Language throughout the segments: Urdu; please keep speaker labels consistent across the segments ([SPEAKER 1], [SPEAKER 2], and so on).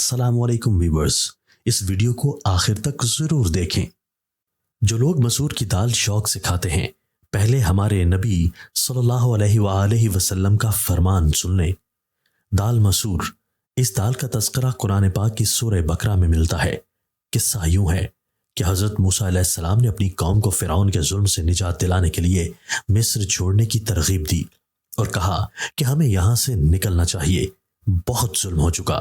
[SPEAKER 1] السلام علیکم ویورز، اس ویڈیو کو آخر تک ضرور دیکھیں۔ جو لوگ مسور کی دال شوق سے کھاتے ہیں، پہلے ہمارے نبی صلی اللہ علیہ وآلہ وسلم کا فرمان سن لیں۔ دال مسور، اس دال کا تذکرہ قرآن پاک کی سورہ بقرہ میں ملتا ہے۔ قصہ یوں ہے کہ حضرت موسیٰ علیہ السلام نے اپنی قوم کو فرعون کے ظلم سے نجات دلانے کے لیے مصر چھوڑنے کی ترغیب دی اور کہا کہ ہمیں یہاں سے نکلنا چاہیے، بہت ظلم ہو چکا،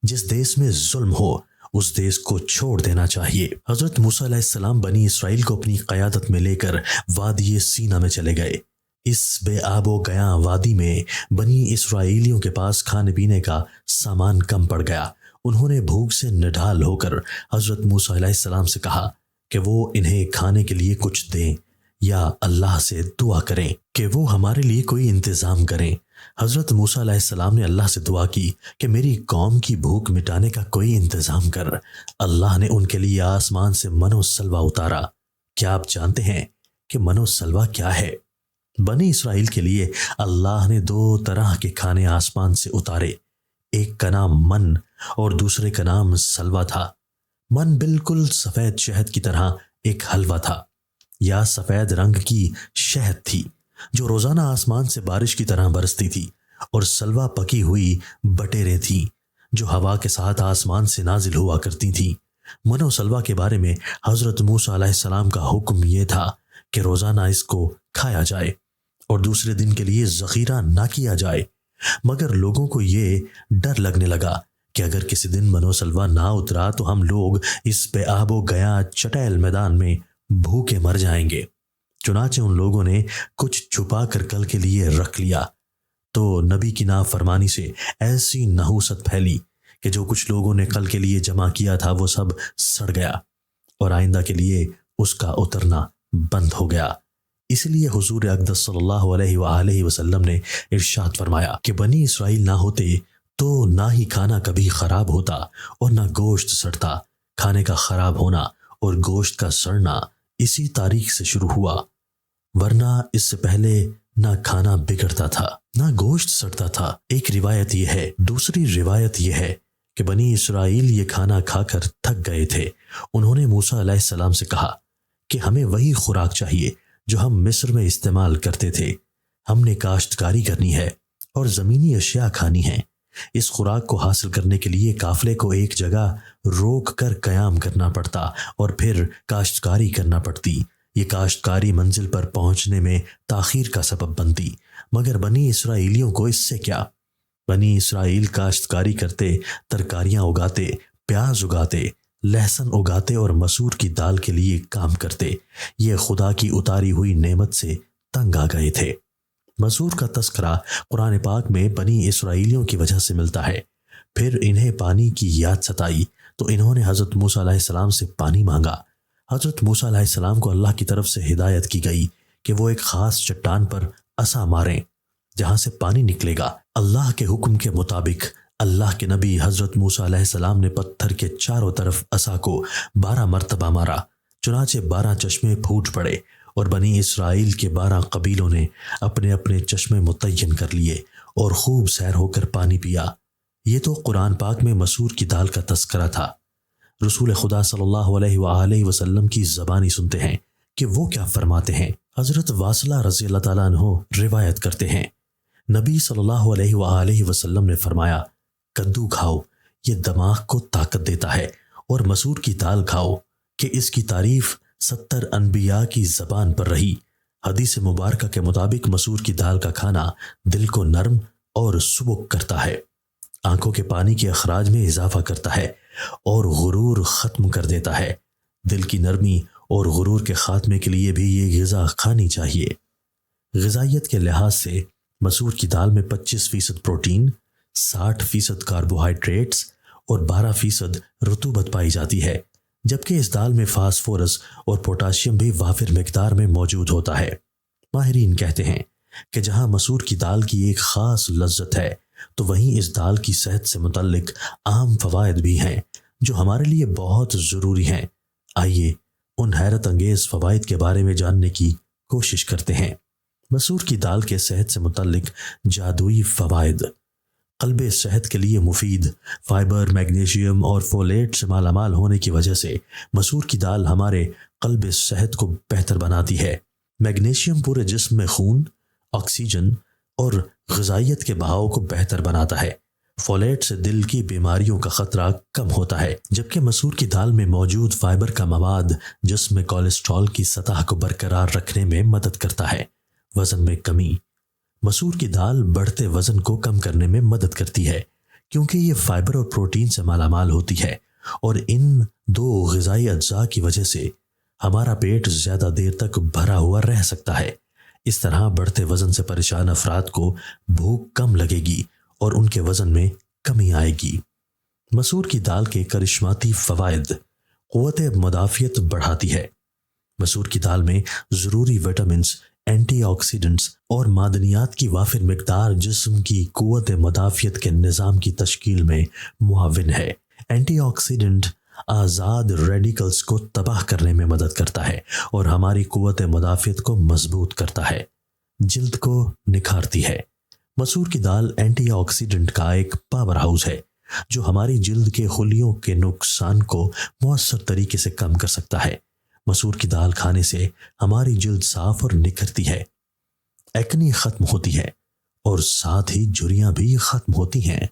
[SPEAKER 1] جس دیس میں ظلم ہو اس دیس کو چھوڑ دینا چاہیے۔ حضرت موسیٰ علیہ السلام بنی اسرائیل کو اپنی قیادت میں لے کر وادی سینا میں چلے گئے۔ اس بے آب و گیاں وادی میں بنی اسرائیلیوں کے پاس کھانے پینے کا سامان کم پڑ گیا۔ انہوں نے بھوک سے نڈھال ہو کر حضرت موسیٰ علیہ السلام سے کہا کہ وہ انہیں کھانے کے لیے کچھ دیں یا اللہ سے دعا کریں کہ وہ ہمارے لیے کوئی انتظام کریں۔ حضرت موسیٰ علیہ السلام نے اللہ سے دعا کی کہ میری قوم کی بھوک مٹانے کا کوئی انتظام کر۔ اللہ نے ان کے لیے آسمان سے من و سلوہ اتارا۔ کیا آپ جانتے ہیں کہ من و سلوہ کیا ہے؟ بنی اسرائیل کے لیے اللہ نے 2 طرح کے کھانے آسمان سے اتارے۔ ایک کا نام من اور دوسرے کا نام سلوہ تھا۔ من بالکل سفید شہد کی طرح ایک حلوہ تھا یا سفید رنگ کی شہد تھی جو روزانہ آسمان سے بارش کی طرح برستی تھی، اور سلوہ پکی ہوئی بٹیریں تھیں جو ہوا کے ساتھ آسمان سے نازل ہوا کرتی تھیں۔ من و سلوہ کے بارے میں حضرت موسیٰ علیہ السلام کا حکم یہ تھا کہ روزانہ اس کو کھایا جائے اور دوسرے دن کے لیے ذخیرہ نہ کیا جائے، مگر لوگوں کو یہ ڈر لگنے لگا کہ اگر کسی دن من و سلوہ نہ اترا تو ہم لوگ اس بے آب و گیا چٹیل میدان میں بھوکے مر جائیں گے۔ چنانچہ ان لوگوں نے کچھ چھپا کر کل کے لیے رکھ لیا، تو نبی کی نافرمانی سے ایسی نحوست پھیلی کہ جو کچھ لوگوں نے کل کے لیے جمع کیا تھا وہ سب سڑ گیا اور آئندہ کے لیے اس کا اترنا بند ہو گیا۔ اس لیے حضور اقدس صلی اللہ علیہ وآلہ وسلم نے ارشاد فرمایا کہ بنی اسرائیل نہ ہوتے تو نہ ہی کھانا کبھی خراب ہوتا اور نہ گوشت سڑتا۔ کھانے کا خراب ہونا اور گوشت کا سڑنا اسی تاریخ سے شروع ہوا، ورنہ اس سے پہلے نہ کھانا بگڑتا تھا نہ گوشت سڑتا تھا۔ ایک روایت یہ ہے۔ دوسری روایت یہ ہے کہ بنی اسرائیل یہ کھانا کھا کر تھک گئے تھے۔ انہوں نے موسیٰ علیہ السلام سے کہا کہ ہمیں وہی خوراک چاہیے جو ہم مصر میں استعمال کرتے تھے۔ ہم نے کاشتکاری کرنی ہے اور زمینی اشیاء کھانی ہیں۔ اس خوراک کو حاصل کرنے کے لیے قافلے کو ایک جگہ روک کر قیام کرنا پڑتا اور پھر کاشتکاری کرنا پڑتی۔ یہ کاشتکاری منزل پر پہنچنے میں تاخیر کا سبب بنتی، مگر بنی اسرائیلیوں کو اس سے کیا؟ بنی اسرائیل کاشتکاری کرتے، ترکاریاں اگاتے، پیاز اگاتے، لہسن اگاتے اور مسور کی دال کے لیے کام کرتے۔ یہ خدا کی اتاری ہوئی نعمت سے تنگ آ گئے تھے۔ مسور کا تذکرہ قرآن پاک میں بنی اسرائیلیوں کی وجہ سے ملتا ہے۔ پھر انہیں پانی کی یاد ستائی تو انہوں نے حضرت موسیٰ علیہ السلام سے پانی مانگا۔ حضرت موسیٰ علیہ السلام کو اللہ کی طرف سے ہدایت کی گئی کہ وہ ایک خاص چٹان پر عصا ماریں جہاں سے پانی نکلے گا۔ اللہ کے حکم کے مطابق اللہ کے نبی حضرت موسیٰ علیہ السلام نے پتھر کے چاروں طرف عصا کو 12 مرتبہ مارا، چنانچہ 12 چشمے پھوٹ پڑے اور بنی اسرائیل کے 12 قبیلوں نے اپنے اپنے چشمے متعین کر لیے اور خوب سیر ہو کر پانی پیا۔ یہ تو قرآن پاک میں مسور کی دال کا تذکرہ تھا۔ رسول خدا صلی اللہ علیہ وآلہ وسلم کی زبانی سنتے ہیں کہ وہ کیا فرماتے ہیں۔ حضرت واصلہ رضی اللہ تعالیٰ عنہ روایت کرتے ہیں، نبی صلی اللہ علیہ وآلہ وسلم نے فرمایا، کدو کھاؤ، یہ دماغ کو طاقت دیتا ہے، اور مسور کی دال کھاؤ کہ اس کی تعریف 70 انبیاء کی زبان پر رہی۔ حدیث مبارکہ کے مطابق مسور کی دال کا کھانا دل کو نرم اور سبک کرتا ہے، آنکھوں کے پانی کے اخراج میں اضافہ کرتا ہے اور غرور ختم کر دیتا ہے۔ دل کی نرمی اور غرور کے خاتمے کے لیے بھی یہ غذا کھانی چاہیے۔ غذائیت کے لحاظ سے مسور کی دال میں 25% پروٹین، 60% کاربوہائیڈریٹس اور 12% رطوبت پائی جاتی ہے، جبکہ اس دال میں فاسفورس اور پوٹاشیم بھی وافر مقدار میں موجود ہوتا ہے۔ ماہرین کہتے ہیں کہ جہاں مسور کی دال کی ایک خاص لذت ہے تو وہیں اس دال کی صحت سے متعلق عام فوائد بھی ہیں جو ہمارے لیے بہت ضروری ہیں۔ آئیے ان حیرت انگیز فوائد کے بارے میں جاننے کی کوشش کرتے ہیں۔ مسور کی دال کے صحت سے متعلق جادوئی فوائد۔ قلب صحت کے لیے مفید فائبر، میگنیشیم اور فولیٹ سے مالا مال ہونے کی وجہ سے مسور کی دال ہمارے قلب صحت کو بہتر بناتی ہے۔ میگنیشیم پورے جسم میں خون، آکسیجن اور غذائیت کے بہاؤ کو بہتر بناتا ہے۔ فولیٹ سے دل کی بیماریوں کا خطرہ کم ہوتا ہے، جبکہ مسور کی دال میں موجود فائبر کا مواد جسم میں کولیسٹرول کی سطح کو برقرار رکھنے میں مدد کرتا ہے۔ وزن میں کمی، مسور کی دال بڑھتے وزن کو کم کرنے میں مدد کرتی ہے، کیونکہ یہ فائبر اور پروٹین سے مالا مال ہوتی ہے، اور ان دو غذائی اجزاء کی وجہ سے ہمارا پیٹ زیادہ دیر تک بھرا ہوا رہ سکتا ہے۔ اس طرح بڑھتے وزن سے پریشان افراد کو بھوک کم لگے گی اور ان کے وزن میں کمی آئے گی۔ مسور کی دال کے کرشماتی فوائد: قوت مدافعت بڑھاتی ہے۔ مسور کی دال میں ضروری وٹامنز، اینٹی آکسیڈنٹس اور معدنیات کی وافر مقدار جسم کی قوت مدافعت کے نظام کی تشکیل میں معاون ہے۔ اینٹی آکسیڈنٹ آزاد ریڈیکلز کو تباہ کرنے میں مدد کرتا ہے اور ہماری قوت مدافعت کو مضبوط کرتا ہے۔ جلد کو نکھارتی ہے۔ مسور کی دال اینٹی آکسیڈنٹ کا ایک پاور ہاؤس ہے جو ہماری جلد کے خلیوں کے نقصان کو مؤثر طریقے سے کم کر سکتا ہے۔ مسور کی دال کھانے سے ہماری جلد صاف اور نکھرتی ہے، ایکنی ختم ہوتی ہے اور ساتھ ہی جھریاں بھی ختم ہوتی ہیں۔